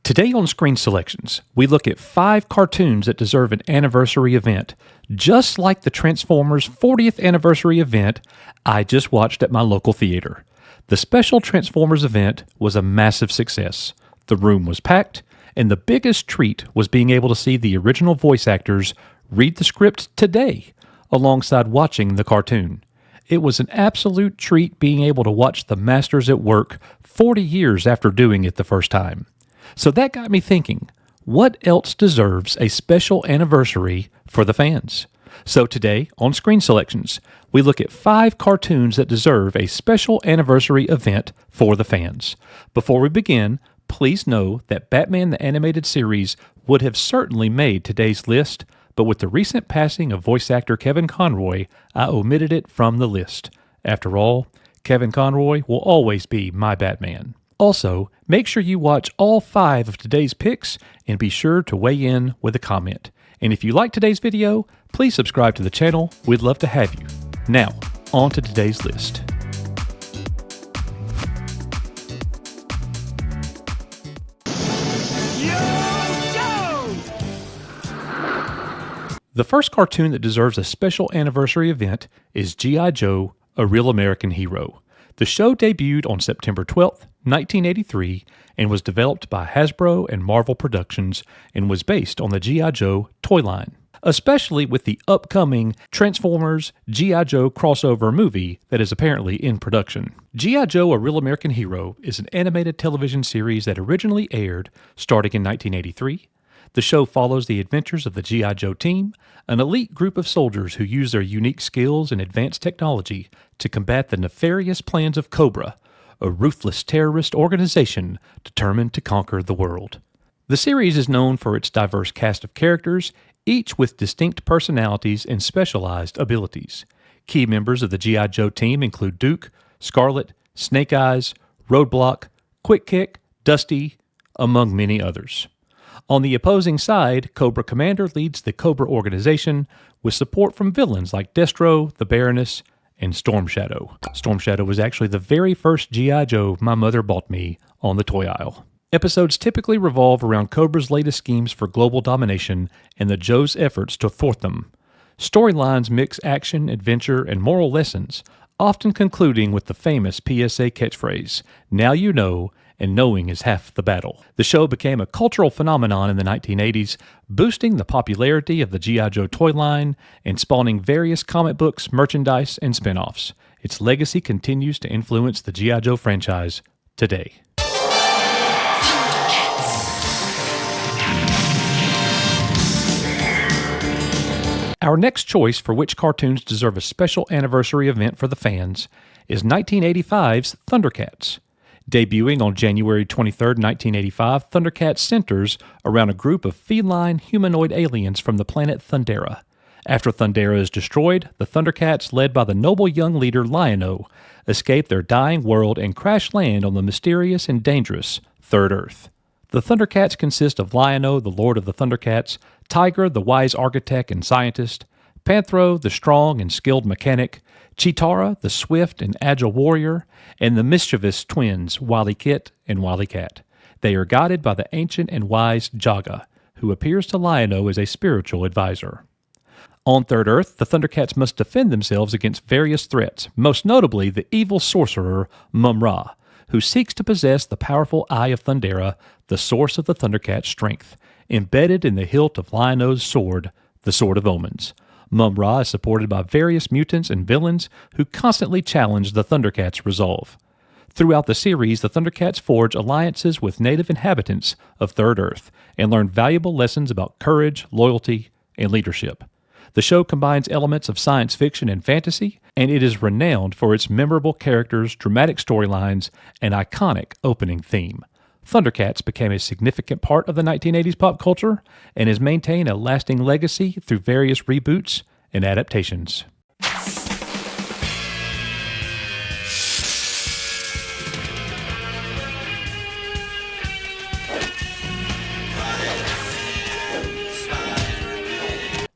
Today on Screen Selections, we look at 5 cartoons that deserve an anniversary event, just like the Transformers 40th anniversary event I just watched at my local theater. The special Transformers event was a massive success. The room was packed, and the biggest treat was being able to see the original voice actors read the script today, alongside watching the cartoon. It was an absolute treat being able to watch the masters at work 40 years after doing it the first time. So that got me thinking, what else deserves a special anniversary for the fans? So today, on Screen Selections, we look at 5 cartoons that deserve a special anniversary event for the fans. Before we begin, please know that Batman the Animated Series would have certainly made today's list, but with the recent passing of voice actor Kevin Conroy, I omitted it from the list. After all, Kevin Conroy will always be my Batman. Also, make sure you watch all 5 of today's picks and be sure to weigh in with a comment. And if you like today's video, please subscribe to the channel. We'd love to have you. Now, on to today's list. The first cartoon that deserves a special anniversary event is G.I. Joe, A Real American Hero. The show debuted on September 12th, 1983, and was developed by Hasbro and Marvel Productions and was based on the G.I. Joe toy line, especially with the upcoming Transformers G.I. Joe crossover movie that is apparently in production. G.I. Joe, A Real American Hero is an animated television series that originally aired starting in 1983. The show follows the adventures of the G.I. Joe team, an elite group of soldiers who use their unique skills and advanced technology to combat the nefarious plans of Cobra, a ruthless terrorist organization determined to conquer the world. The series is known for its diverse cast of characters, each with distinct personalities and specialized abilities. Key members of the G.I. Joe team include Duke, Scarlet, Snake Eyes, Roadblock, Quick Kick, Dusty, among many others. On the opposing side, Cobra Commander leads the Cobra organization with support from villains like Destro, the Baroness, and Storm Shadow. Storm Shadow was actually the very first G.I. Joe my mother bought me on the toy aisle. Episodes typically revolve around Cobra's latest schemes for global domination and the Joe's efforts to thwart them. Storylines mix action, adventure, and moral lessons, often concluding with the famous PSA catchphrase, "Now you know, and knowing is half the battle." The show became a cultural phenomenon in the 1980s, boosting the popularity of the G.I. Joe toy line and spawning various comic books, merchandise, and spin-offs. Its legacy continues to influence the G.I. Joe franchise today. Our next choice for which cartoons deserve a special anniversary event for the fans is 1985's Thundercats. Debuting on January 23, 1985, Thundercats centers around a group of feline humanoid aliens from the planet Thundera. After Thundera is destroyed, the Thundercats, led by the noble young leader Lion-O, escape their dying world and crash land on the mysterious and dangerous Third Earth. The Thundercats consist of Lion-O, the Lord of the Thundercats, Tiger, the wise architect and scientist, Panthro, the strong and skilled mechanic, Cheetara, the swift and agile warrior, and the mischievous twins, Wily Kit and Wily Cat. They are guided by the ancient and wise Jaga, who appears to Lion-O as a spiritual advisor. On Third Earth, the Thundercats must defend themselves against various threats, most notably the evil sorcerer Mum-Ra, who seeks to possess the powerful Eye of Thundera, the source of the Thundercats' strength, embedded in the hilt of Lion-O's sword, the Sword of Omens. Mum-Ra is supported by various mutants and villains who constantly challenge the Thundercats' resolve. Throughout the series, the Thundercats forge alliances with native inhabitants of Third Earth and learn valuable lessons about courage, loyalty, and leadership. The show combines elements of science fiction and fantasy, and it is renowned for its memorable characters, dramatic storylines, and iconic opening theme. Thundercats became a significant part of the 1980s pop culture and has maintained a lasting legacy through various reboots and adaptations.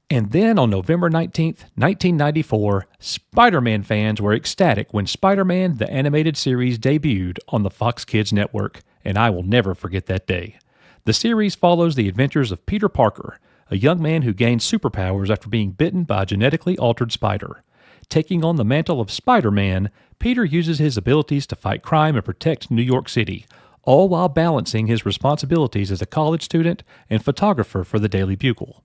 And then on November 19th, 1994, Spider-Man fans were ecstatic when Spider-Man the Animated Series debuted on the Fox Kids network, and I will never forget that day. The series follows the adventures of Peter Parker, a young man who gains superpowers after being bitten by a genetically altered spider. Taking on the mantle of Spider-Man, Peter uses his abilities to fight crime and protect New York City, all while balancing his responsibilities as a college student and photographer for the Daily Bugle.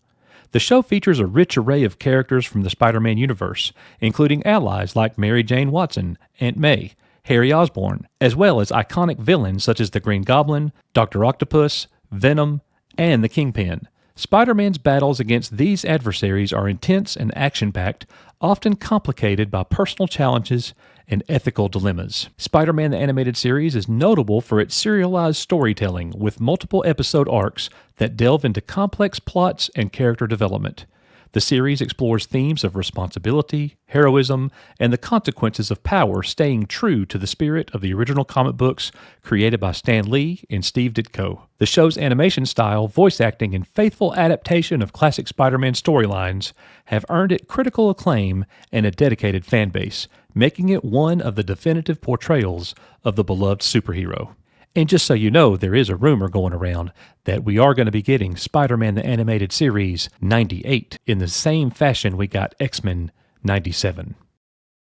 The show features a rich array of characters from the Spider-Man universe, including allies like Mary Jane Watson, Aunt May, Harry Osborn, as well as iconic villains such as the Green Goblin, Dr. Octopus, Venom, and the Kingpin. Spider-Man's battles against these adversaries are intense and action-packed, often complicated by personal challenges and ethical dilemmas. Spider-Man the Animated Series is notable for its serialized storytelling with multiple episode arcs that delve into complex plots and character development. The series explores themes of responsibility, heroism, and the consequences of power, staying true to the spirit of the original comic books created by Stan Lee and Steve Ditko. The show's animation style, voice acting, and faithful adaptation of classic Spider-Man storylines have earned it critical acclaim and a dedicated fan base, making it one of the definitive portrayals of the beloved superhero. And just so you know, there is a rumor going around that we are going to be getting Spider-Man the Animated Series 98 in the same fashion we got X-Men 97.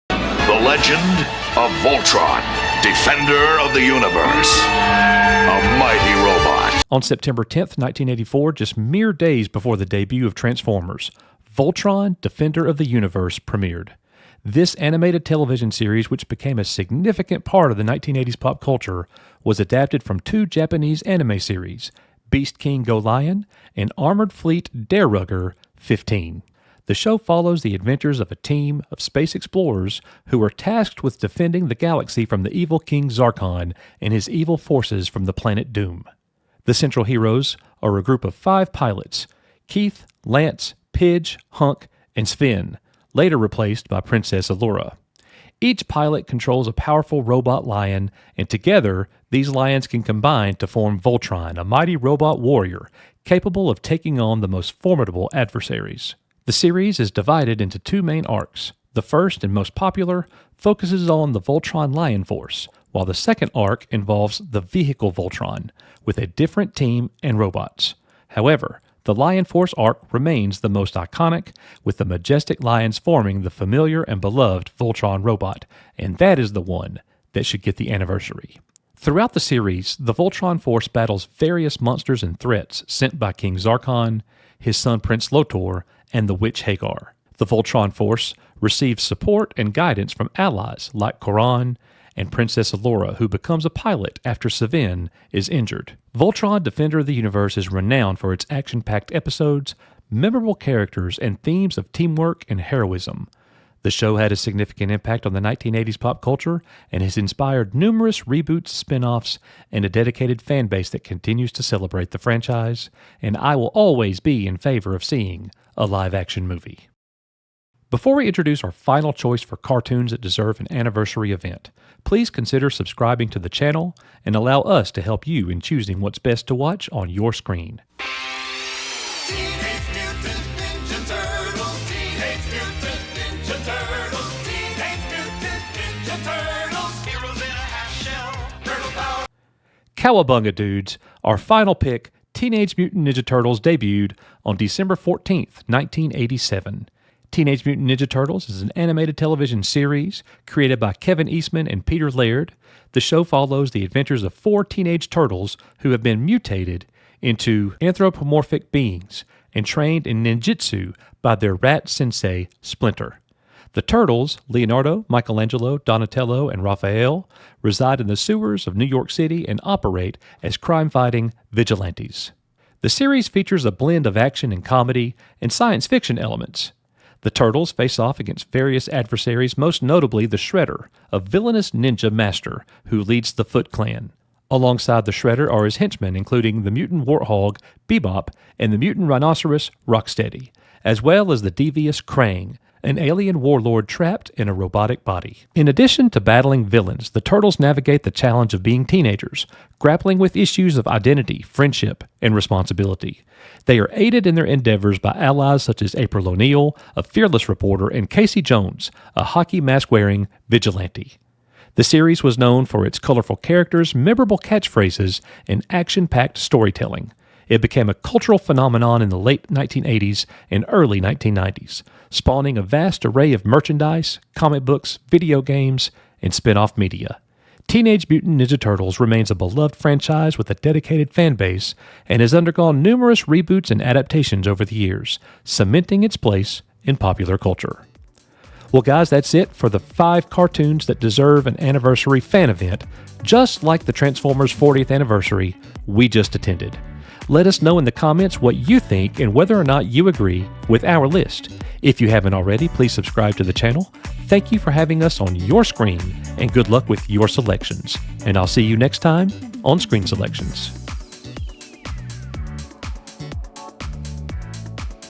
The legend of Voltron, defender of the universe. A mighty robot. On September 10th, 1984, just mere days before the debut of Transformers, Voltron, Defender of the Universe premiered. This animated television series, which became a significant part of the 1980s pop culture, was adapted from two Japanese anime series, Beast King Go Lion and Armored Fleet Dairugger 15. The show follows the adventures of a team of space explorers who are tasked with defending the galaxy from the evil King Zarkon and his evil forces from the planet Doom. The central heroes are a group of 5 pilots, Keith, Lance, Pidge, Hunk, and Sven, later replaced by Princess Allura. Each pilot controls a powerful robot lion, and together, these lions can combine to form Voltron, a mighty robot warrior capable of taking on the most formidable adversaries. The series is divided into 2 main arcs. The first and most popular focuses on the Voltron Lion Force, while the second arc involves the vehicle Voltron, with a different team and robots. However, the Lion Force arc remains the most iconic, with the majestic lions forming the familiar and beloved Voltron robot, and that is the one that should get the anniversary. Throughout the series, the Voltron Force battles various monsters and threats sent by King Zarkon, his son Prince Lotor, and the witch Hagar. The Voltron Force receives support and guidance from allies like Koran and Princess Allura, who becomes a pilot after Sven is injured. Voltron, Defender of the Universe is renowned for its action-packed episodes, memorable characters, and themes of teamwork and heroism. The show had a significant impact on the 1980s pop culture and has inspired numerous reboots, spin-offs, and a dedicated fan base that continues to celebrate the franchise, and I will always be in favor of seeing a live-action movie. Before we introduce our final choice for cartoons that deserve an anniversary event, please consider subscribing to the channel and allow us to help you in choosing what's best to watch on your screen. Teenage Mutant Ninja Turtles, Teenage Mutant Ninja Turtles, Teenage Mutant Ninja Turtles, heroes in a half shell, turtle power. Cowabunga dudes, our final pick, Teenage Mutant Ninja Turtles debuted on December 14th, 1987. Teenage Mutant Ninja Turtles is an animated television series created by Kevin Eastman and Peter Laird. The show follows the adventures of 4 teenage turtles who have been mutated into anthropomorphic beings and trained in ninjutsu by their rat sensei, Splinter. The turtles, Leonardo, Michelangelo, Donatello, and Raphael, reside in the sewers of New York City and operate as crime-fighting vigilantes. The series features a blend of action and comedy and science fiction elements. The Turtles face off against various adversaries, most notably the Shredder, a villainous ninja master who leads the Foot Clan. Alongside the Shredder are his henchmen, including the mutant warthog, Bebop, and the mutant rhinoceros, Rocksteady, as well as the devious Krang, an alien warlord trapped in a robotic body. In addition to battling villains, the Turtles navigate the challenge of being teenagers, grappling with issues of identity, friendship, and responsibility. They are aided in their endeavors by allies such as April O'Neil, a fearless reporter, and Casey Jones, a hockey mask-wearing vigilante. The series was known for its colorful characters, memorable catchphrases, and action-packed storytelling. It became a cultural phenomenon in the late 1980s and early 1990s, spawning a vast array of merchandise, comic books, video games, and spin-off media. Teenage Mutant Ninja Turtles remains a beloved franchise with a dedicated fan base and has undergone numerous reboots and adaptations over the years, cementing its place in popular culture. Well, guys, that's it for the 5 cartoons that deserve an anniversary fan event, just like the Transformers 40th anniversary we just attended. Let us know in the comments what you think and whether or not you agree with our list. If you haven't already, please subscribe to the channel. Thank you for having us on your screen, and good luck with your selections. And I'll see you next time on Screen Selections.